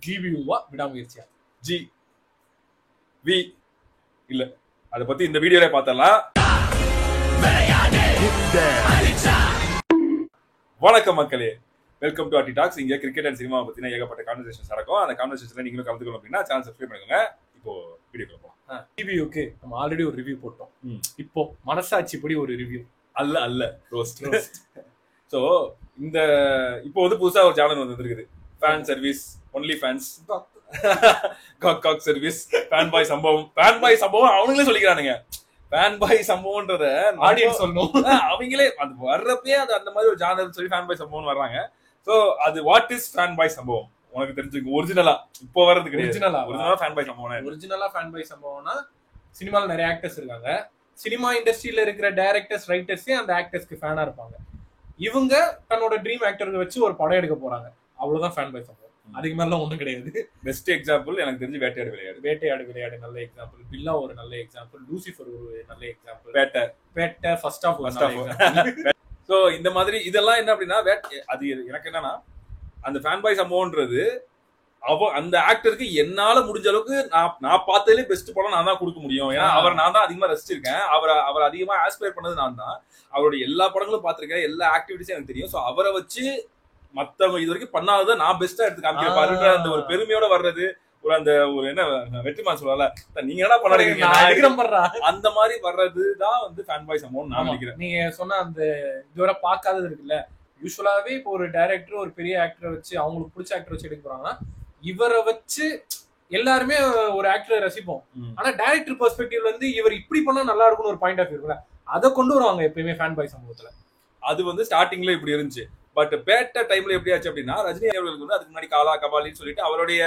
ஜிபியூவா விடாமுயற்சியா? G we இல்ல, அத பத்தி இந்த வீடியோல பார்த்தலாம். வணக்கம் மக்களே, வெல்கம் டு ஆர்டி டாக்ஸ். இங்க கிரிக்கெட் அண்ட் சினிமா பத்தின ஏகப்பட்ட கான்வர்சேஷன்ஸ் நடக்கும். அந்த கான்வர்சேஷன்ல நீங்களும் கலந்துக்கணும் அப்படின்னா சேனல் சப்ஸ்கிரைப் பண்ணுங்க. இப்போ வீடியோக்குள்ள போலாம். ஜிபியூக்கு நம்ம ஆல்ரெடி ஒரு ரிவ்யூ போட்டோம். இப்போ மனசாட்சிப்படி ஒரு ரிவ்யூ அல்ல ரோஸ்ட். சோ இந்த இப்போ வந்து புதுசா ஒரு சேனல் வந்துருக்குது, ஃபேன் சர்வீஸ் ஒன்லி ஃபேன்ஸ் காக் சர்வீஸ் ஃபேன் பாய் சம்பவம் அவங்களே சொல்லிக்கிறானுங்க. ஃபேன் பாய் சம்பவம்ன்றத ஆடியன்ஸ் சொல்லணும். அவங்களே அது வர்றப்பே அது அந்த மாதிரி ஒரு சேனல் சொல்லி ஃபேன் பாய் சம்பவம் வர்றாங்க. சோ அது வாட் இஸ் ஃபேன் பாய் சம்பவம் உனக்கு தெரிஞ்சுங்க. ஒரிஜினலா இப்போ வர்றது கிடையாது. ஒரிஜினலா ஃபேன் பாய் சம்பவம். ஒரிஜினலா ஃபேன் பாய் சம்பவம்னா சினிமால நிறைய ஆக்டர்ஸ் இருக்காங்க. சினிமா இண்டஸ்ட்ரியில இருக்கிற டைரக்டர்ஸ் ரைட்டர்ஸே அந்த ஆக்டர்ஸ்க்கு ஃபேனா இருப்பாங்க. இவங்க தன்னோட ட்ரீம் ஆக்டருக்கு வச்சு ஒரு படம் எடுக்க போறாங்க. அவ்வளவுதான் ஃபேன் பாய் சம்பவம். அதுக்கு மேல ஒண்ணும் கிடையாது. பெஸ்ட் எக்ஸாம்பிள் எனக்கு தெரிஞ்சு வேட்டையாடு விளையாடு நல்ல எக்ஸாம்பிள். பில்லா ஒரு நல்ல எக்ஸாம்பிள். லூசிஃபர் ஒரு நல்ல example. Petta first half. So இந்த மாதிரி இதெல்லாம் என்ன அப்படின்னா அது எனக்கு என்னன்னா அந்த ஃபேன் பாய் சம்பவம்ன்றது அந்த ஆக்டருக்கு என்னால முடிஞ்ச அளவுக்கு நான் பார்த்ததுல பெஸ்ட் படம் நான் தான் கொடுக்க முடியும். ஏன்னா நான் தான் அதிகமா ரசிச்சிருக்கேன். அவர் அதிகமா ஆஸ்பயர் பண்ணது நான் தான். அவருடைய எல்லா படங்களும் பார்த்திருக்கேன், எல்லா ஆக்டிவிட்டிஸும் எனக்கு தெரியும். சோ அவரை வச்சு மத்தவங்க இது வரைக்கும் பண்ணாததை நான் பெஸ்டா எடுத்து காமிக்கிறேன் அந்த ஒரு பெருமையோட வர்றது. ஒரு அந்த ஒரு என்ன வெற்றிமான் சொல்லல, நீங்க என்ன பண்ணாருங்க அந்த மாதிரி வர்றதுதான் வந்து ஃபேன் பாய் சம்பவம் நான் நினைக்கிறேன். நீங்க சொன்ன அந்த இதுவரை பார்க்காதது இருக்குல்ல. யூஸ்வலாவே இப்போ ஒரு டைரக்டர் ஒரு பெரிய ஆக்டரை வச்சு அவங்களுக்கு பிடிச்ச ஆக்டர் வச்சு எடுக்க போறாங்கன்னா இவரை வச்சு எல்லாருமே ஒரு ஆக்டரை ரசிப்போம். ஆனா டைரக்டர் பெர்ஸ்பெக்டிவ்ல இருந்து இவர் இப்படி பண்ணா நல்லா இருக்கும்னு ஒரு பாயிண்ட் ஆஃப் வியூ இருக்குல்ல, அதை கொண்டு வருவாங்க எப்பயுமே ஃபேன் பாய் சம்பவத்துல. அது வந்து ஸ்டார்டிங்ல இப்படி இருந்துச்சு. பட் பேட்ட டைம்ல எப்படி ஆச்சு அப்படின்னா ரஜினி அவர்களுக்கு வந்து அதுக்கு முன்னாடி காலா கபாலின்னு சொல்லிட்டு அவருடைய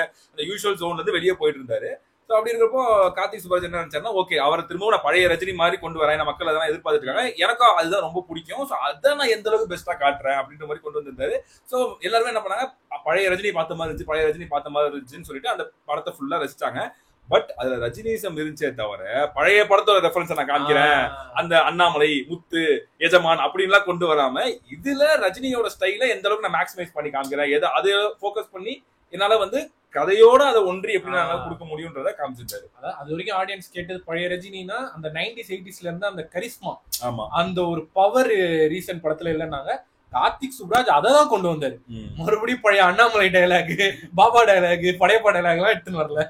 யூஷுவல் ஜோன்ல இருந்து வெளியே போயிட்டு இருந்தாரு. ஸோ அப்படி இருக்கிறப்போ கார்த்திக் சுப்ராஜ் என்ன நினைச்சாருன்னா, ஓகே அவரை திரும்பவும் நான் பழைய ரஜினி மாதிரி கொண்டு வரேன், மக்கள் அதெல்லாம் எதிர்பார்த்துட்டு இருக்காங்க, எனக்கும் அதுதான் ரொம்ப பிடிக்கும், ஸோ அதை நான் எந்த அளவுக்கு பெஸ்ட்டா காட்டுறேன் அப்படின்ற மாதிரி கொண்டு வந்திருந்தாரு. ஸோ எல்லாருமே என்ன பண்ணாங்க, பழைய ரஜினி பார்த்த மாதிரி இருந்துச்சுன்னு சொல்லிட்டு அந்த படத்தை ஃபுல்லா ரசிச்சாங்க. பட் அதுல ரஜினிசம் இருந்துச்சே தவிர பழைய படத்தோட ரெஃபரன்ஸ் நான் காமிக்கிறேன், அந்த அண்ணாமலை, முத்து, எஜமான் அப்படின்லாம் கொண்டு வராம இதுல ரஜினியோட ஸ்டைல எந்த அளவுக்கு நான் மேக்ஸிமைஸ் பண்ணி காமிக்கிறேன், அதை ஃபோக்கஸ் பண்ணி என்னால வந்து கதையோட அதை ஒன்றி எப்படி நான் கொடுக்க முடியும்ன்றத காமிச்சிட்டாரு. அது வரைக்கும் ஆடியன்ஸ் கேட்டது பழைய ரஜினினா அந்த 90s 80sல இருந்து அந்த கரிஸ்மா, ஆமா, அந்த ஒரு பவர் ரீசன்ட் படத்துல இல்லைன்னாங்க. கார்த்திக் சுப்ராஜ் அதான் கொண்டு வந்தாரு. மறுபடியும் பழைய Annamalai dialogue, Baba dialogue, Padayappa dialogue எல்லாம் எடுத்துன்னு வரல.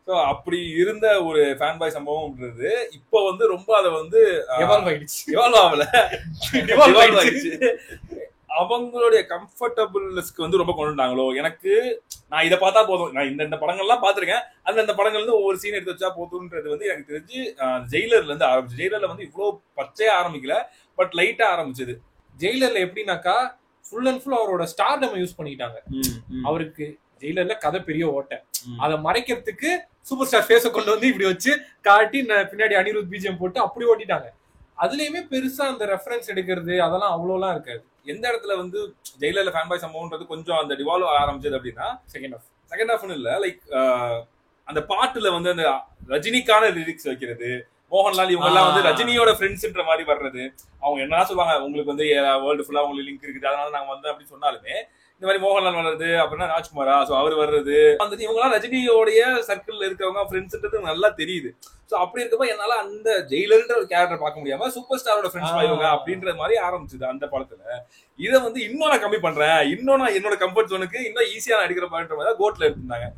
சோ அப்படி இருந்த ஒரு ஃபேன் பாய் சம்பவம்ன்றது இப்போ வந்து ரொம்ப அதை வந்து எவால்வ் ஆயிடுச்சு. அவங்களுடைய கம்ஃபர்டபுள்னஸ்க்கு வந்து ரொம்ப கொண்டுட்டாங்களோ. எனக்கு நான் இதை பார்த்தா போதும், நான் இந்த படங்கள்லாம் பார்த்திருக்கேன், அந்த படங்கள்ல இருந்து ஒவ்வொரு சீன் எடுத்து வச்சா போதும்ன்றது வந்து எனக்கு தெரிஞ்சு ஜெயிலர்ல இருந்து ஆரம்பிச்சு. ஜெயிலர்ல வந்து இவ்வளவு பச்சையா ஆரம்பிக்கல, பட் லைட்டா ஆரம்பிச்சது. ஜெயிலர்ல எப்படின்னாக்கா ஃபுல் அண்ட் ஃபுல் அவரோட ஸ்டார்டம் யூஸ் பண்ணிக்கிட்டாங்க. அவருக்கு ஜெயிலர்ல கதை பெரிய ஓட்டை, அதை மறைக்கிறதுக்கு சூப்பர் ஸ்டார் ஃபேஸை கொண்டு வந்து இப்படி வச்சு காட்டி பின்னாடி அனிருத் பிஜிஎம் போட்டு அப்படி ஓட்டிட்டாங்க. அதுலயுமே பெருசா அந்த ரெஃபரன்ஸ் எடுக்கிறது அதெல்லாம் அவ்வளோலாம் இருக்காது. எந்த இடத்துல வந்து ஜெயிலர்ல ஃபேன் பாய் சம்பவம்ன்றது கொஞ்சம் அந்த டிவால்வ் ஆரம்பிச்சது அப்படின்னா செகண்ட் ஹாஃப்னு இல்ல, லைக் அந்த பாட்டுல வந்து அந்த ரஜினிக்கான லிரிக்ஸ் வைக்கிறது, மோகன்லால் இவங்க எல்லாம் வந்து ரஜினியோட ஃப்ரெண்ட்ஸ்ன்ற மாதிரி வர்றது. அவங்க என்ன சொல்லுவாங்க, உங்களுக்கு வந்து வேர்ல்டு ஃபுல்லா உங்களுக்கு லிங்க் இருக்குது, அதனால நாங்க வந்து அப்படி சொன்னாலுமே இந்த மாதிரி மோகன்லால் வர்றது, அப்படின்னா ராஜ்குமாரா, சோ அவர் வர்றது, அந்த இவங்க எல்லாம் ரஜினியோடைய சர்க்கிள் இருக்கிறவங்க ஃப்ரெண்ட்ஸ்ன்றது நல்லா தெரியுது. சோ அப்படி இருக்கப்ப என்னால அந்த ஜெயிலர்ன்ற ஒரு கேரக்டர் பார்க்க முடியாம சூப்பர் ஸ்டாரோட ஃப்ரெண்ட்ஸ் ஆயிடுவாங்க அப்படின்ற மாதிரி ஆரம்பிச்சது அந்த படத்துல. இதை வந்து இன்னும் நான் கம்மி பண்றேன், இன்னும் நான் என்னோட கம்ஃபர்ட் ஜோனுக்கு இன்னும் ஈஸியா நான் அடிக்கிற மாதிரி தான் கோட்ல எடுத்திருந்தாங்க.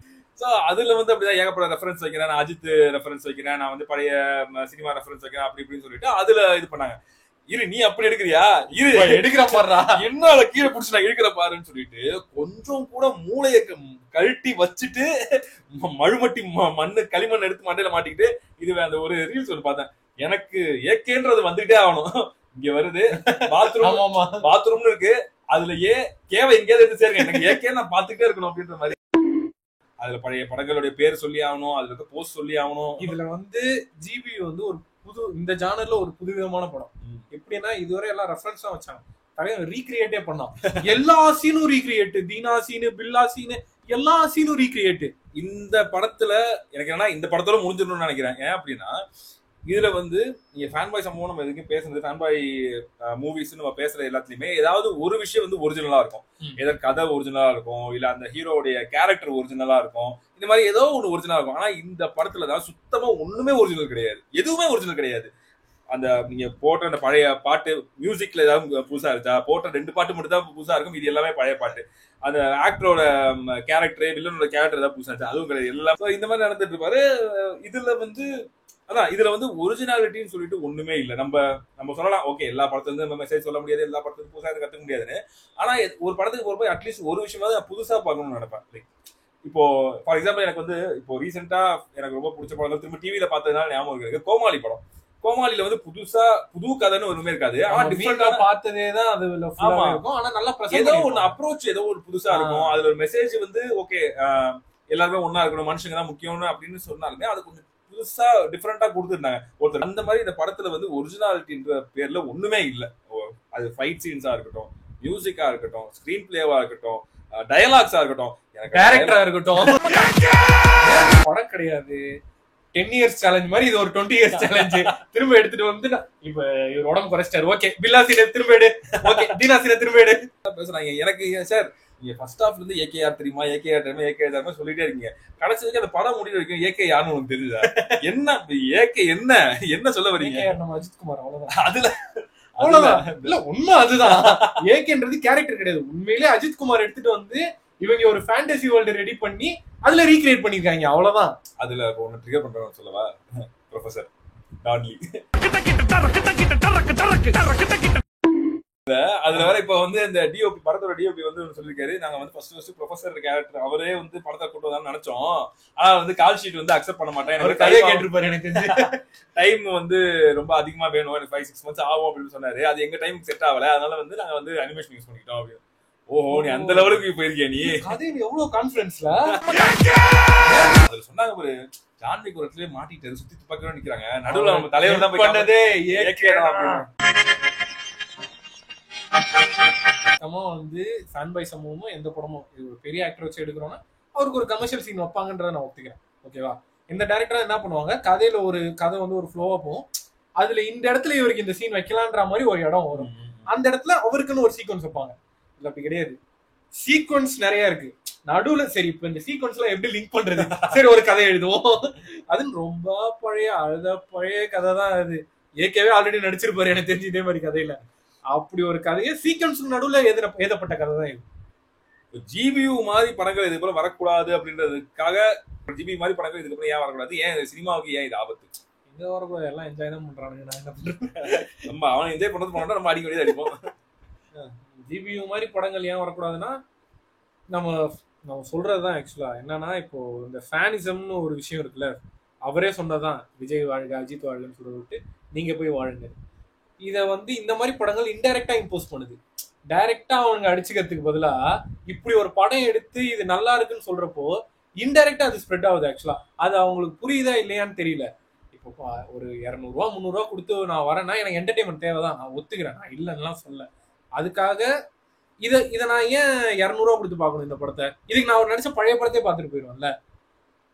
சோ அதுல வந்து அப்படிதான் ஏகப்பட்ட ரெஃபரன்ஸ் வைக்கிறேன், நான் அஜித் ரெஃபரன்ஸ் வைக்கிறேன், நான் வந்து பழைய சினிமா ரெஃபரன்ஸ் வைக்கிறேன் அப்படி இப்படின்னு சொல்லிட்டு அதுல இது பண்ணாங்க. இரு நீ அப்படி எடுக்கிறியா, இரு எடுக்கிற பாருடா, என்னால கீழே புடிச்சு நான் எடுக்கிற பாருன்னு சொல்லிட்டு கொஞ்சம் கூட மூளைய கழட்டி வச்சுட்டு மழுமட்டி மண்ணு களிமண் எடுத்து மண்டையில மாட்டிக்கிட்டு இது அந்த ஒரு ரீல்ஸ் ஒன்று பார்த்தேன். எனக்கு ஏகேன்றது வந்துகிட்டே ஆகணும், இங்க வருது பாத்ரூம்னு இருக்கு, அதுல கேவை எங்கேயாவது எடுத்து சேருங்க, எனக்கு ஏகே நான் பாத்துக்கிட்டே இருக்கணும் அப்படின்ற மாதிரி. அதுல பழைய படங்களுடைய பேர் சொல்லி ஆகணும், அதுல இருக்க போஸ்ட் சொல்லி ஆகணும். இதுல வந்து ஜிபி வந்து ஒரு இந்த ஜானர்ல ஒரு புதுவிதமான படம். எப்படின்னா இதுவரை எல்லாம் ரெஃபரன்ஸா வச்சாங்க, ரீக்ரியேட்டே பண்ணோம். எல்லா சீனும் ரீக்ரியேட், தீனா சீனு, பில்லா சீனு, எல்லா சீனும் ரீக்ரியேட். இந்த படத்துல எனக்கு என்ன இந்த படத்தோட முடிஞ்சிடணும்னு நினைக்கிறேன். ஏன் அப்படின்னா இதுல வந்து நீங்க ஃபேன் பாய் சம்பவம் நம்ம எதுக்கும் பேசுறது, ஃபேன் பாய் மூவிஸ் நம்ம பேசுற எல்லாத்துலயுமே ஏதாவது ஒரு விஷயம் வந்து ஒரிஜினலா இருக்கும். ஏதாவது கதை ஒரிஜினலா இருக்கும், இல்ல அந்த ஹீரோடைய கேரக்டர் ஒரிஜினலா இருக்கும், இந்த மாதிரி ஏதோ ஒண்ணு ஒரிஜினலா இருக்கும். ஆனா இந்த படத்துல தான் சுத்தமா ஒண்ணுமே ஒரிஜினல் கிடையாது, எதுவுமே ஒரிஜினல் கிடையாது. அந்த நீங்க போட்ட அந்த பழைய பாட்டு மியூசிக்ல ஏதாவது புதுசா இருக்கா, போட்ட 2 பாட்டு மட்டும் தான் புதுசா இருக்கும், இது எல்லாமே பழைய பாட்டு. அந்த ஆக்டரோட கேரக்டர், வில்லனோட கேரக்டர் ஏதாவது புதுசா இருந்துச்சு, அதுவும் கிடையாது. எல்லாம் இந்த மாதிரி நடந்துட்டு இருப்பாரு. இதுல வந்து அதான் இதுல வந்து ஒரிஜினாலிட்டின்னு சொல்லிட்டு ஒண்ணுமே இல்லை. நம்ம சொல்லலாம், ஓகே எல்லா படத்துல இருந்து நம்ம மெசேஜ் சொல்ல முடியாது, எல்லா படத்துக்கும் புதுசா கத்துக்க முடியாதுன்னு. ஆனா ஒரு படத்துக்கு போறப்ப அட்லீஸ்ட் ஒரு விஷயமாவது நான் புதுசா பார்க்கணும்னு நினைப்பேன். இப்போ ஃபார் எக்ஸாம்பிள் எனக்கு வந்து இப்போ ரீசெண்டா எனக்கு ரொம்ப பிடிச்ச படம் திரும்ப டிவியில பார்த்ததுனால ஞாபகம் இருக்கு, கோமாளி படம். கோமாளில வந்து புது கதைன்னு ஒண்ணுமே இருக்காது, ஆனா டிஃபரெண்டா பார்த்ததேதான் அது இருக்கும். ஆனா நல்லா ஏதோ ஒன்னு அப்ரோச் ஏதோ ஒரு புதுசா இருக்கும். அதுல ஒரு மெசேஜ் வந்து ஓகே எல்லாருமே ஒன்னா இருக்கணும், மனுஷங்க தான் முக்கியம்னு அப்படின்னு சொன்னாலுமே அது கொஞ்சம் புதுசா டிஃபரெண்டா கொடுத்துருந்தாங்க ஒருத்தர். அந்த மாதிரி இந்த படத்துல வந்து ஒரிஜினாலிட்டின்ற பேர்ல ஒண்ணுமே இல்லை. அது ஃபைட் சீன்ஸா இருக்கட்டும், மியூசிக்கா இருக்கட்டும், ஸ்கிரீன் பிளேவா இருக்கட்டும், டயலாக்ஸா இருக்கட்டும், டைரக்டரா இருக்கட்டும், படம் கிடையாது. 10 இயர்ஸ் சேலஞ்ச் மாதிரி இது ஒரு 20 இயர்ஸ் சேலஞ்ச் திரும்ப எடுத்துட்டு வந்து இப்ப இவர் உடம்பு குறைச்சிட்டாரு, ஓகே பில்லாசின திரும்ப எடு, ஓகே தீனாசின திரும்ப எடு பேசுறாங்க. எனக்கு சார் நீங்க ஃபர்ஸ்ட் ஹாஃப்ல இருந்து ஏகேஆர் தெரியுமா, ஏகேஆர் தெரியுமா, ஏகேஆர் தெரியுமா சொல்லிட்டே இருக்கீங்க. கடைசிக்கு அந்த படம் முடிவு வரைக்கும் ஏகே யாருன்னு உங்களுக்கு தெரியுதா? என்ன ஏகே என்ன சொல்ல வரீங்க? நம்ம அஜித் குமார் அவ்வளவுதான். அவ்வளவுதான் இல்ல, உண்மை அதுதான். ஏகேன்றது கேரக்டர் கிடையாது, உண்மையிலே அஜித் குமார் எடுத்துட்டு வந்து இவங்க ஒரு ஃபேண்டசி வேர்ல்டு ரெடி பண்ணி அதுல ரீக்ரியேட் பண்ணிருக்காங்க, அவ்வளவுதான். அதுல ஒன்னு ட்ரிகர் பண்றேன்னு சொல்லவா, ப்ரொஃபசர் டான்லி. அதுல வேற இப்ப வந்து இந்த டிஓபி படத்தோட டிஓபி வந்து சொல்லிருக்காரு, நாங்க வந்து ஃபர்ஸ்ட் ப்ரொஃபசர் கேரக்டர் அவரே வந்து படத்தை கொண்டு வந்தான்னு நினைச்சோம், ஆனா வந்து கால் ஷீட் வந்து அக்செப்ட் பண்ண மாட்டேன், எனக்கு கேட்டிருப்பாரு, எனக்கு டைம் வந்து ரொம்ப அதிகமா வேணும், எனக்கு 5-6 months ஆகும் அப்படின்னு சொன்னாரு. அது எங்க டைமுக்கு செட் ஆகல, அதனால வந்து நாங்க வந்து அனிமேஷன் யூஸ் பண்ணிக்கிட்டோம் அப்படின்னு. ஓஹோ, நீ அந்த லெவலுக்கு போயிருக்கியா நீ? அது எவ்வளவு கான்ஃபிடன்ஸ்ல அதுல சொன்னாங்க ஒரு ஜான்வி குரத்திலே மாட்டிட்டாரு, சுத்தி துப்பாக்கியோட நிக்கிறாங்க, நடுவுல நம்ம தலைவர் தான் போய் பண்ணதே ஏகேடா அப்படின்னு. வந்து ஃபேன் பாய் சமூகமும் எந்த படமும் இது ஒரு பெரிய ஆக்டர் வச்சு எடுக்கிறோம்னா அவருக்கு ஒரு கமர்ஷியல் சீன் வைப்பாங்கன்றத நான் ஒத்துக்கிறேன், ஓகேவா. இந்த டைரக்டர் என்ன பண்ணுவாங்க, கதையில ஒரு கதை வந்து ஒரு ஃப்ளோவா போகும், அதுல இந்த இடத்துல இவருக்கு இந்த சீன் வைக்கலான்ற மாதிரி ஒரு இடம் வரும், அந்த இடத்துல அவருக்குன்னு ஒரு சீக்வன்ஸ் வைப்பாங்க. இல்ல அப்படி கிடையாது, சீக்வன்ஸ் நிறைய இருக்கு நடுவுல. சரி இப்ப இந்த சீக்வன்ஸ் எல்லாம் எப்படி லிங்க் பண்றது, சரி ஒரு கதை எழுதுவோம். அதுன்னு ரொம்ப பழைய கதை தான் அது. ஏற்கனவே ஆல்ரெடி நடிச்சிருப்பாரு எனக்கு தெரிஞ்சு இதே மாதிரி கதையில. அப்படி ஒரு கதையை சீக்வன்ஸ் நடுவுல எழுதப்பட்ட கதை தான் இது. ஜிபியு மாதிரி படங்கள் இது போல வரக்கூடாது அப்படின்றதுக்காக ஜிபி மாதிரி படங்கள் இதுக்கு அப்புறம் ஏன் வரக்கூடாது, ஏன் சினிமாவுக்கு ஏன் இது ஆபத்து? இங்க வரக்கூடாது, எல்லாம் என்ஜாய் தான் பண்றானுங்க, நான் என்ன பண்றேன். நம்ம அவன் என்ஜாய் பண்றது போனா நம்ம அடிக்க வேண்டியது அடிப்போம். ஜிபியு மாதிரி படங்கள் ஏன் வரக்கூடாதுன்னா நம்ம சொல்றதுதான் ஆக்சுவலா என்னன்னா, இப்போ இந்த ஃபேனிசம்னு ஒரு விஷயம் இருக்குல்ல, அவரே சொன்னதான் விஜய் வாழ்க அஜித் வாழ்கன்னு சொல்ல விட்டு நீங்க போய் வாழுங்க. இத வந்து இந்த மாதிரி படங்கள் இன்டைரக்டா இம்போஸ் பண்ணுது. டைரக்டா அவங்க அடிச்சுக்கிறதுக்கு பதிலா இப்படி ஒரு படம் எடுத்து இது நல்லா இருக்குன்னு சொல்றப்போ இன்டைரக்டா அது ஸ்ப்ரெட் ஆகுது. ஆக்சுவலா அது அவங்களுக்கு புரியுதா இல்லையான்னு தெரியல. இப்போ ஒரு 200 300 கொடுத்து நான் வரேன்னா எனக்கு என்டர்டைன்மெண்ட் தேவைதான், நான் ஒத்துக்கிறேன், நான் இல்லைன்னா சொல்ல. அதுக்காக இதை நான் ஏன் 200 கொடுத்து பார்க்கணும் இந்த படத்தை? இதுக்கு நான் ஒரு நடிச்ச பழைய படத்தை பார்த்துட்டு போயிடுவேன்ல.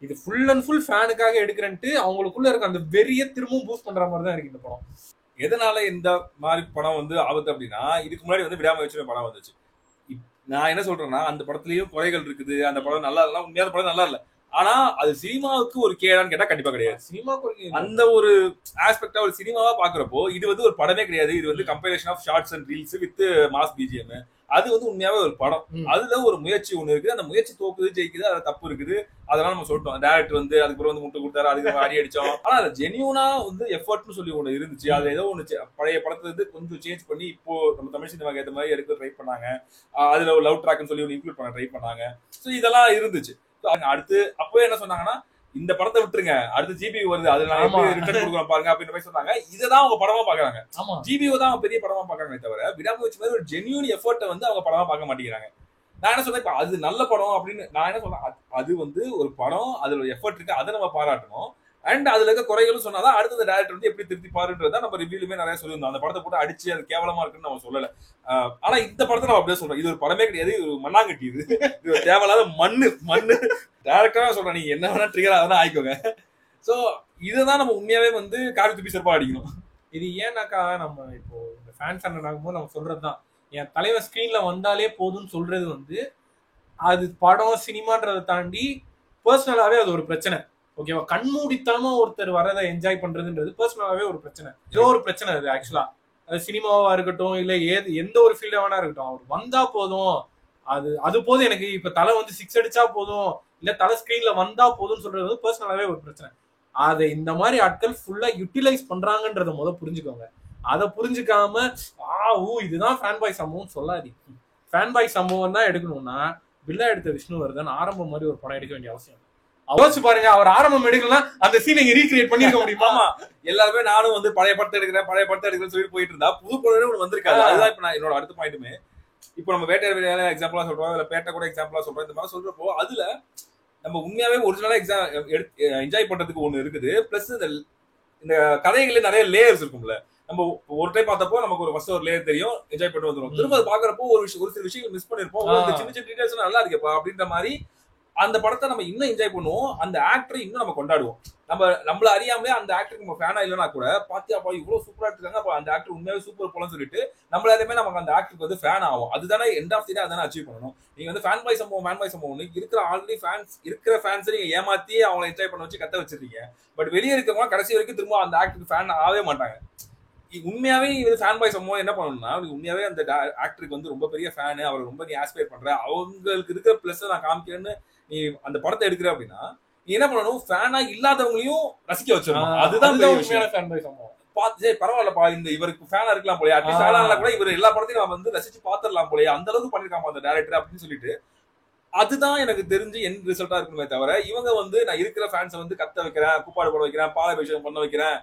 இது ஃபுல் அண்ட் ஃபுல் ஃபேனுக்காக எடுக்கிறேன்ட்டு அவங்களுக்குள்ள இருக்க அந்த வெறிய திரும்பவும் பூஸ்ட் பண்ற மாதிரி தான் இருக்கு இந்த படம். எதனால இந்த மாதிரி படம் வந்து ஆபத்து அப்படின்னா, இதுக்கு முன்னாடி வந்து விடாமுயற்சி படம் வந்துச்சு. நான் என்ன சொல்றேன்னா, அந்த படத்துலயும் குறைகள் இருக்குது, அந்த படம் நல்லா இல்ல, உண்மையான படம் நல்லா இல்ல. ஆனா அது சினிமாவுக்கு ஒரு கேடான்னு கேட்டா கண்டிப்பா கிடையாது. சினிமாவுக்கு அந்த ஒரு ஆஸ்பெக்டா ஒரு சினிமாவா பாக்குறப்போ இது வந்து ஒரு படமே கிடையாது, இது வந்து compilation of shorts and reels with mass BGM. அது வந்து உண்மையாவே ஒரு படம். அதுல ஒரு முயற்சி ஒண்ணு இருக்குது, அந்த முயற்சி தோக்குது ஜெயிக்குது, அது தப்பு இருக்குது, அதெல்லாம் நம்ம சொல்லிட்டோம். டேரக்டர் வந்து அதுக்கப்புறம் வந்து முட்டை கொடுத்தாரு, அதுக்கு அடி அடிச்சோம். ஆனா அது ஜெனியூனா வந்து எஃபர்ட்னு சொல்லி ஒண்ணு இருந்துச்சு. அது ஏதோ ஒண்ணு பழைய படத்துல இருந்து கொஞ்சம் சேஞ்ச் பண்ணி இப்போ நம்ம தமிழ் சினிமாக்கு ஏற்ற மாதிரி எடுக்க ட்ரை பண்ணாங்க. அதுல ஒரு லவ் ட்ராக்னு சொல்லி ஒன்று இன்க்ளூட் பண்ண ட்ரை பண்ணாங்க. ஸோ இதெல்லாம் இருந்துச்சு. அடுத்து அப்பவே என்ன சொன்னாங்கன்னா, இந்த படத்தை விட்டுருங்க, அடுத்து ஜிபி வருது, அதுல நான் எப்படி ரிட்டர்ன் கொடுக்குறேன் பாருங்க அப்படின்ற மாதிரி சொன்னாங்க. இததான் அவங்க படமா பாக்குறாங்க, ஜிபிஓ தான் அவங்க பெரிய படமா பாக்குறாங்க தவிர விடாமுயற்சி மாதிரி ஒரு ஜென்யூன் எஃபர்ட்டை வந்து அவங்க படமா பார்க்க மாட்டேங்கிறாங்க. நான் என்ன சொல்றேன், இப்ப அது நல்ல படம் அப்படின்னு நான் என்ன சொல்றேன், அது வந்து ஒரு படம், அதுல ஒரு எஃபர்ட் இருக்கு, அதை நம்ம பாராட்டணும். அண்ட் அதுல இருக்க குறைகளும் சொன்னாதான் அடுத்த டேரக்டர் வந்து எப்படி திருத்தி பாருன்றதா நம்ம ரிவ்யூலுமே நிறைய சொல்லியிருந்தோம். அந்த படத்தை போட்டு அடிச்சு அது கேவலமா இருக்குன்னு நம்ம சொல்லல. ஆனா இந்த படத்தை நம்ம அப்படியே சொல்றோம், இது ஒரு படமே கிடையாது, இது ஒரு மண்ணாங்கட்டி, இது ஒரு தேவையில்லாத மண்ணு. டேரக்டரா சொல்றேன், நீங்க என்ன வேணா ட்ரிகர் ஆகுதுன்னா ஆயிக்கோங்க. சோ இதுதான் நம்ம உண்மையாவே வந்து காரி துப்பி சிறப்பா அடிக்கணும். இது ஏன்னாக்கா நம்ம இப்போ இந்த ஃபேன் ஃபேன் ஆகும்போது நம்ம சொல்றதுதான், என் தலைவர் ஸ்கிரீன்ல வந்தாலே போதும்னு சொல்றது வந்து அது படம் சினிமான்றதை தாண்டி பர்சனலாவே அது ஒரு பிரச்சனை. ஓகேவா, கண்மூடித்தனமா ஒருத்தர் வரதை என்ஜாய் பண்றதுன்றது பர்சனலாவே ஒரு பிரச்சனை. ஏதோ ஒரு பிரச்சனை அது ஆக்சுவலா. அது சினிமாவா இருக்கட்டும் இல்ல எந்த ஒரு ஃபீல்டா வேணா இருக்கட்டும், அவர் வந்தா போதும், அது போதும் எனக்கு, இப்ப தலை வந்து 6 அடிச்சா போதும் இல்ல தலை ஸ்கிரீன்ல வந்தா போதும்னு சொல்றது வந்து பர்சனலாவே ஒரு பிரச்சனை. அதை இந்த மாதிரி ஆட்கள் ஃபுல்லா யூட்டிலைஸ் பண்றாங்கன்றத புரிஞ்சுக்கோங்க. அதை புரிஞ்சுக்காம இதுதான் ஃபேன் பாய் சம்பவம் சொல்லாதீங்க. ஃபேன் பாய் சம்பவம் தான் எடுக்கணும்னா பில்லா எடுத்த விஷ்ணுவர்தன் ஆரம்பம் மாதிரி ஒரு படம் எடுக்க வேண்டிய அவசியம். யோசிச்சு பாருங்க, அவர் ஆரம்பம் எடுக்கலாம் அந்த சீனை ரீக்ரியேட் பண்ணிருக்க முடியுமா? எல்லாருமே நானும் வந்து பழைய படத்தை எடுக்கிறேன் சொல்லி போயிட்டு இருந்தா புது படம் ஒன்று வந்திருக்காது. அதுதான் இப்ப நான் என்னோட அடுத்த பாயிண்ட்டுமே. இப்போ நம்ம வேட்டையாட எக்ஸாம்பிளா சொல்றோம், இல்ல பேட்டை கூட எக்ஸாம்பிளா சொல்றோம். இந்த மாதிரி சொல்றப்போ அதுல நம்ம உண்மையாவே ஒரிஜினலா என்ஜாய் பண்றதுக்கு ஒண்ணு இருக்குது. பிளஸ் இந்த கதைகள்ல நிறைய லேயர்ஸ் இருக்கும்ல. நம்ம ஒரு டைம் பார்த்தப்போ நமக்கு ஒரு ஃபர்ஸ்ட் ஒரு லேயர் தெரியும், என்ஜாய் பண்ணிட்டு வந்துடும். திரும்ப அதை பாக்குறப்போ ஒரு சில விஷயங்கள் மிஸ் பண்ணிருப்போம். சின்ன சின்ன டீடைல்ஸ் நல்லா இருக்குப்பா அப்படின்ற மாதிரி அந்த படத்தை நம்ம இன்னும் என்ஜாய் பண்ணுவோம். அந்த ஆக்டரை இன்னும் நம்ம கொண்டாடுவோம். நம்மள அறியாமலே அந்த ஆக்டருக்கு நம்ம ஃபேனா இல்லைன்னா கூட பாத்தியாப்பா இவ்வளவு சூப்பரா எடுத்துருக்காங்க, அப்ப அந்த ஆக்டர் உண்மையாவே சூப்பர் போலன்னு சொல்லிட்டு நம்மளாலுமே நமக்கு அந்த ஆக்டருக்கு வந்து ஃபேன் ஆகும். அதுதானே எண்ட் ஆஃப் தி டே அதானே அச்சீவ் பண்ணணும். நீங்க வந்து ஃபேன் பாய் சம்பவம் இருக்கிற ஆல்ரெடி இருக்கிற ஃபேன்ஸ் நீங்க ஏமாத்தி அவங்களை என்ஜாய் பண்ண வச்சு கத்த வச்சிருக்கீங்க. பட் வெளியே இருக்கவங்க கடைசி வரைக்கும் திரும்ப அந்த ஆக்டருக்கு ஃபேன் ஆகவே மாட்டாங்க. உண்மையாவே இது ஃபேன் பாய் சம்பவம் என்ன பண்ணணும்னா, உண்மையாவே அந்த ஆக்டருக்கு வந்து ரொம்ப பெரிய ஃபேனு, அவரை ரொம்ப நீ ஆஸ்பயர் பண்ற, அவங்களுக்கு இருக்கிற பிளஸ் நான் காமிக்கிறேன்னு நீ அந்த படத்தை எடுக்கிற அப்படின்னா நீ என்ன பண்ணணும், ஃபேனா இல்லாதவங்களையும் ரசிக்க வச்சிடணும். அதுதான் ஃபேன் பாய் சம்பவம். பார்த்து பரவாயில்லப்பா இந்த இவருக்கு ஃபேனா இருக்கலாம் போலயே, அட்லீஸ்ட் ஃபேனா கூட இவர் எல்லா படத்தையும் நம்ம வந்து ரசிச்சு பாத்துடலாம் போலயே, அந்த அளவுக்கு பண்ணிருக்காங்க அந்த டைரக்டர் அப்படின்னு சொல்லிட்டு அதுதான் எனக்கு தெரிஞ்சு என் ரிசல்ட்டா இருக்குமே தவிர இவங்க வந்து நான் இருக்கிற ஃபேன்ஸை வந்து கத்த வைக்கிறேன், கூப்பாடு போட வைக்கிறேன், பாலாபிஷேகம் பண்ண வைக்கிறேன்,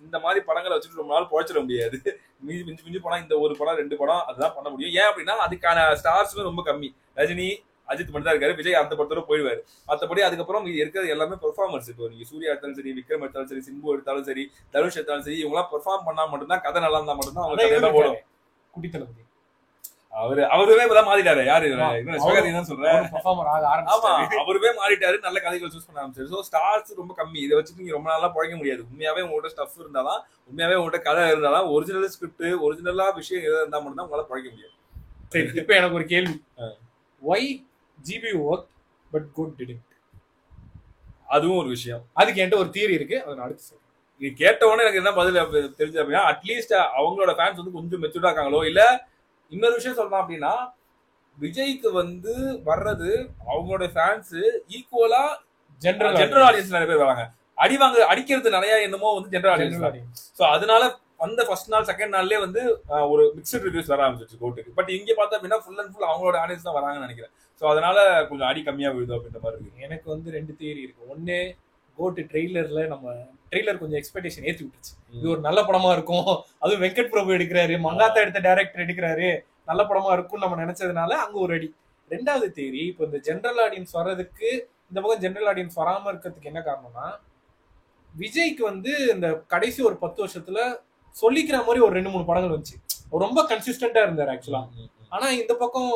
இந்த மாதிரி படங்களை வச்சுட்டு ரொம்ப நாள் பொழைச்சிட முடியாது. மிஞ்சி போனா இந்த ஒரு படம் 2 படம் அதுதான் பண்ண முடியும். ஏன் அப்படின்னா அதுக்கான ஸ்டார்ஸுமே ரொம்ப கம்மி. ரஜினி அஜித் மட்டும் தான் இருக்காரு, விஜய் அந்த படத்தோட போயிடுவாரு. மற்றபடி அதுக்கப்புறம் இருக்கிறது எல்லாமே பெர்ஃபார்மன்ஸ். இப்போ நீங்க சூர்யா எடுத்தாலும் சரி, விக்ரம் எடுத்தாலும் சரி, சிம்பு எடுத்தாலும் சரி, தனுஷ் எடுத்தாலும் சரி, இவங்க எல்லாம் பெர்ஃபார்ம் பண்ணா மட்டும்தான் கதை நல்லா இருந்தா மட்டும்தான் அவங்க போடும். குட்டி தளபதி அவருமே மாறிட்டாரு. யாரு சொல்றேன், அவருமே மாறிட்டாரு, நல்ல கதைகள் சூஸ் பண்ண ஆரம்பிச்சாரு. சோ ஸ்டார்ஸ் ரொம்ப கம்மி. இதை வச்சுட்டு நீங்க ரொம்ப நாளா பழைக்க முடியாது. உண்மையாவே உங்கள்கிட்ட ஸ்டஃப் இருந்தாதான், உண்மையாவே உங்கள்கிட்ட கதை இருந்தாதான், ஒரிஜினல் ஸ்கிரிப்ட் ஒரிஜினலா விஷயம் எதாவது இருந்தா மட்டும் தான் உங்களால பழைக்க முடியாது. சரி, இப்ப எனக்கு ஒரு கேள்வி. Why GB worked but good didn't? அதுவும் ஒரு விஷயம். அதுக்கு என்கிட்ட ஒரு தியரி இருக்கு, அதை நான் அடுத்து சொல்றேன். இது கேட்டவொடனே எனக்கு என்ன பதில் தெரிஞ்சு அப்படின்னா, அட்லீஸ்ட் அவங்களோட ஃபேன்ஸ் வந்து கொஞ்சம் மெச்சூர்டா இருக்காங்களோ, இல்ல இன்னொரு விஷயம் சொல்லலாம் அப்படின்னா, விஜய்க்கு வந்து வர்றது அவங்களோட ஃபேன்ஸ் ஈக்குவலா ஜெனரல் ஆடியன்ஸ் நிறைய பேர் வராங்க. அடிக்கிறது நிறைய என்னமோ வந்து ஜெனரல் ஆடியன்ஸ். சோ அதனால வந்த ஃபர்ஸ்ட் நாள் செகண்ட் நாள்லயே வந்து ஒரு மிக்சட் ரிவ்யூஸ் வர ஆரம்பிச்சிருச்சு கோட்டுக்கு. பட் இங்க பார்த்தா அப்படின்னா ஃபுல் அண்ட் ஃபுல் அவங்களோட ஆடியன்ஸ் தான் வராங்கன்னு நினைக்கிறேன். சோ அதனால கொஞ்சம் அடி கம்மியா விழுது அப்படின்ற மாதிரி இருக்கு. எனக்கு வந்து 2 தியரி இருக்கு. ஒன்னு, கோட்டு ட்ரெய்லர்ல ட்ரெய்லர் கொஞ்சம் எக்ஸ்பெக்டேஷன் ஏற்றி விட்டுச்சு. இது ஒரு நல்ல படமா இருக்கும், அதுவும் வெங்கட் பிரபு எடுக்கிறாரு, மங்காத்தா எடுத்த டைரக்டர் எடுக்கிறாரு, நல்ல படமா இருக்கும்னு நம்ம நினைச்சதுனால அங்க ஒரு அடி. 2வது தியரி, இப்போ இந்த ஜெனரல் ஆடியன்ஸ் வர்றதுக்கு இந்த பக்கம் ஜெனரல் ஆடியன்ஸ் வராம இருக்கிறதுக்கு என்ன காரணம்னா, விஜய்க்கு வந்து இந்த கடைசி ஒரு 10 வருஷத்துல சொல்லிக்கிற மாதிரி ஒரு 2-3 படங்கள் வந்துச்சு. ரொம்ப கன்சிஸ்டன்டா இருந்தாரு ஆக்சுவலா. ஆனா இந்த பக்கம்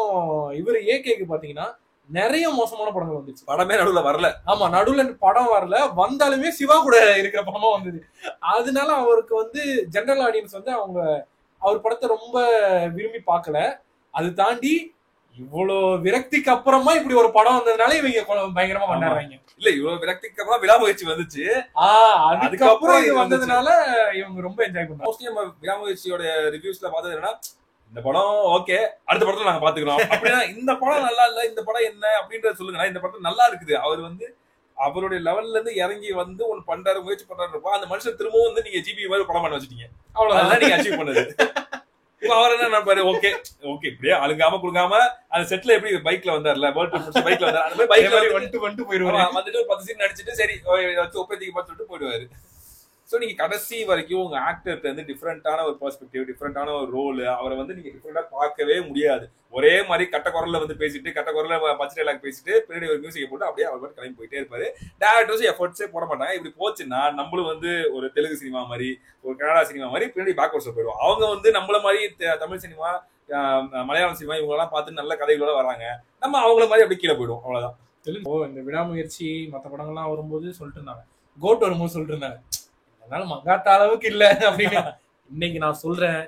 இவர் ஏகேக்கு பாத்தீங்கன்னா நிறைய மோசமான படங்கள் வந்துச்சு. படமே நடுவுல வரல. ஆமா, நடுவுல படம் வரல, வந்தாலுமே சிவா கூட இருக்கிற படமா வந்தது. அதனால அவருக்கு வந்து ஜெனரல் ஆடியன்ஸ் வந்து அவர் படத்தை ரொம்ப விரும்பி பார்க்கல. அது தாண்டி இவ்வளவு விரக்திக்கு அப்புறமா இப்படி ஒரு படம் வந்ததுனால இவங்க பயங்கரமா கொண்டாடுறாங்க. இல்ல, இவ்வளவு விரக்திக்கு அப்புறம் விடாமுயற்சி வந்துச்சு, அதுக்கப்புறம் இது வந்ததுனால இவங்க ரொம்ப என்ஜாய் பண்ணாங்க. மோஸ்ட்லி நம்ம விடாமுயற்சியோட ரிவ்யூஸ்ல பார்த்தது என்னன்னா, இந்த படம் ஓகே, அடுத்த படத்துல நாங்க பாத்துக்கிறோம் அப்படின்னா, இந்த படம் நல்லா இல்ல, இந்த படம் என்ன அப்படின்றத சொல்லுங்க, இந்த படம் நல்லா இருக்குது. அவர் வந்து அவருடைய லெவல்ல இருந்து இறங்கி வந்து ஒன்னு பண்றாரு, முயற்சி பண்றாருப்போ அந்த மனுஷன் திரும்பவும் வந்து நீங்க ஜிபி மாதிரி படம் பண்ண வச்சுட்டீங்க. அவ்வளவுதான் நீங்க அச்சீவ் பண்ணது. அவர் என்ன நினைப்பாரு, ஓகே இப்படியே அழுங்காம குழுங்காம அந்த செட்ல எப்படி பைக்ல வந்தார்ல, பைக்ல வந்தாரு, அந்த மாதிரி பைக்ல வந்துட்டு போயிடுவாரு. வந்துட்டு ஒரு 10 சீன் நடிச்சிட்டு சரி வச்சு ஒப்பேத்திக்கு பார்த்துட்டு போயிடுவாரு. சோ நீங்க கடைசி வரைக்கும் உங்க ஆக்டர்ல இருந்து டிஃபரெண்டான ஒரு பெர்ஸ்பெக்டிவ், டிஃபரெண்டான ஒரு ரோல், அவரை வந்து நீங்க டிஃபரெண்டா பார்க்கவே முடியாது. ஒரே மாதிரி கட்ட குரல்ல வந்து பேசிட்டு, கட்ட குரல்ல பட்ஜெட் டைலாக் பேசிட்டு, பின்னாடி ஒரு மியூசிக் போட்டு அப்படியே அவர் மட்டும் கிளம்பி போயிட்டே இருப்பாரு. டேரக்டர்ஸ் எஃபர்ட்ஸே போட மாட்டாங்க. இப்படி போச்சுன்னா நம்மளும் வந்து ஒரு தெலுங்கு சினிமா மாதிரி, ஒரு கன்னடா சினிமா மாதிரி பின்னாடி பேக்வர்ட்ஸ்ல போயிடுவோம். அவங்க வந்து நம்மள மாதிரி தமிழ் சினிமா, மலையாளம் சினிமா இவங்க எல்லாம் பார்த்து நல்ல கதைகளோட வராங்க, நம்ம அவங்கள மாதிரி அப்படி கீழே போயிடுவோம். அவ்வளவுதான். தெலுங்கு இந்த விடாமுயற்சி மற்ற படங்கள்லாம் வரும்போது சொல்லிட்டு இருந்தாங்க, கோட் வரும்போது சொல்லிட்டு இருந்தாங்க, அதனால மங்காத்தா அளவுக்கு இல்ல அப்படின்னு. இன்னைக்கு நான் சொல்றேன்,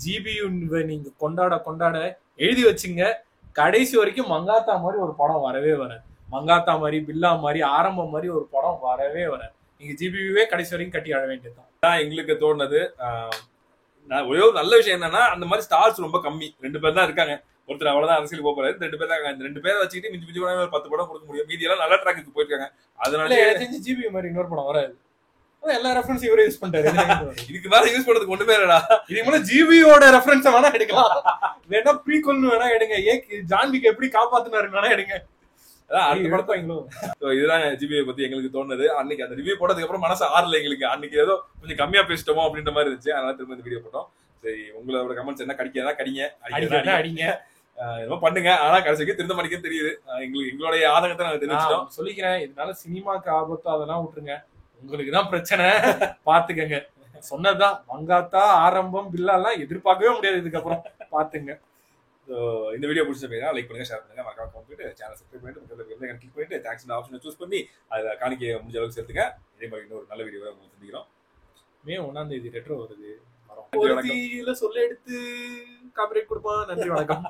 ஜிபியு நீங்க கொண்டாட எழுதி வச்சுங்க, கடைசி வரைக்கும் மங்காத்தா மாதிரி ஒரு படம் வரவே வராது. மங்காத்தா மாதிரி, பில்லா மாதிரி, ஆரம்பம் மாதிரி ஒரு படம் வரவே வராது. நீங்க ஜிபியுவே கடைசி வரைக்கும் கட்டி ஆட வேண்டியதுதான். எங்களுக்கு தோணுது. ஒரே ஒரு நல்ல விஷயம் என்னன்னா, அந்த மாதிரி ஸ்டார்ஸ் ரொம்ப கம்மி, 2 பேர் தான் இருக்காங்க. ஒருத்தர் அவ்வளவுதான் அரசியல் போறாரு, 2 பேர் தான் இருக்காங்க. இந்த 2 பேரை வச்சுக்கிட்டு மிஞ்சி மிஞ்சி ஒரு 10 படம் கொடுக்க முடியும். மீதி எல்லாம் நல்ல ட்ராக்கு போயிருக்காங்க. அதனால ஜிபி மாதிரி இன்னொரு படம் வராது. எல்லா ரெஃபரன்ஸ் இவரே யூஸ் பண்ணிட்டாரு. இதுக்கு மேல யூஸ் பண்றதுக்கு ஒண்ணுமே இல்லடா. இதுக்கு மேல ஜிபியோட ரெஃபரன்ஸ் வேணா எடுக்கலாம், வேணா ப்ரீக்வல் வேணா எடுங்க, ஜான்விக் எப்படி காப்பாத்துனாரு வேணா எடுங்க. இதுதான் ஜிபியை பத்தி எங்களுக்கு தோணுது. அன்னைக்கு அந்த ரிவ்யூ போட்டதுக்கு அப்புறம் மனசு ஆறல எங்களுக்கு. அன்னைக்கு ஏதோ கொஞ்சம் கம்மியா பேசிட்டோமோ அப்படின்ற மாதிரி இருந்துச்சு. அதனால திரும்ப இந்த வீடியோ போட்டோம். சரி, உங்களோட கமெண்ட்ஸ் என்ன, கடிக்கிறதா கடிங்க, அடிங்க, என்னமோ பண்ணுங்க. ஆனா கடைசிக்கு திருந்த மாட்டேங்க தெரியுது. எங்களுடைய ஆதங்கத்தை நாங்க தெரிஞ்சுட்டோம். சொல்லிக்கிறேன், இதனால சினிமாக்கு ஆபத்தோ அதெல்லாம் விட்டுருங்க, உங்களுக்கு தான் பிரச்சனை, பாத்துக்கங்க. சொன்னதுதான், மங்காத்தா ஆரம்பம் பில்லாலாம் எதிர்பார்க்கவே முடியாது இதுக்கப்புறம், பாத்துங்க. இந்த வீடியோ பிடிச்சிருந்தா லைக் பண்ணுங்க, ஷேர் பண்ணுங்க, மறக்காம பண்ணிட்டு சேனல் சப்ஸ்கிரைப் பண்ணிட்டு கிளிக் பண்ணிட்டு தேங்க்ஸ் ஆப்ஷனை சூஸ் பண்ணி அதை காணிக்க முடிஞ்ச அளவுக்கு சேர்த்துங்க. இதே மாதிரி இன்னொரு நல்ல வீடியோ சந்திக்கிறோம். மே 1ஆம் தேதி ரெட்ரோ வருது. சொல்ல எடுத்து காப்பிரைட் கொடுப்பான். நன்றி, வணக்கம்.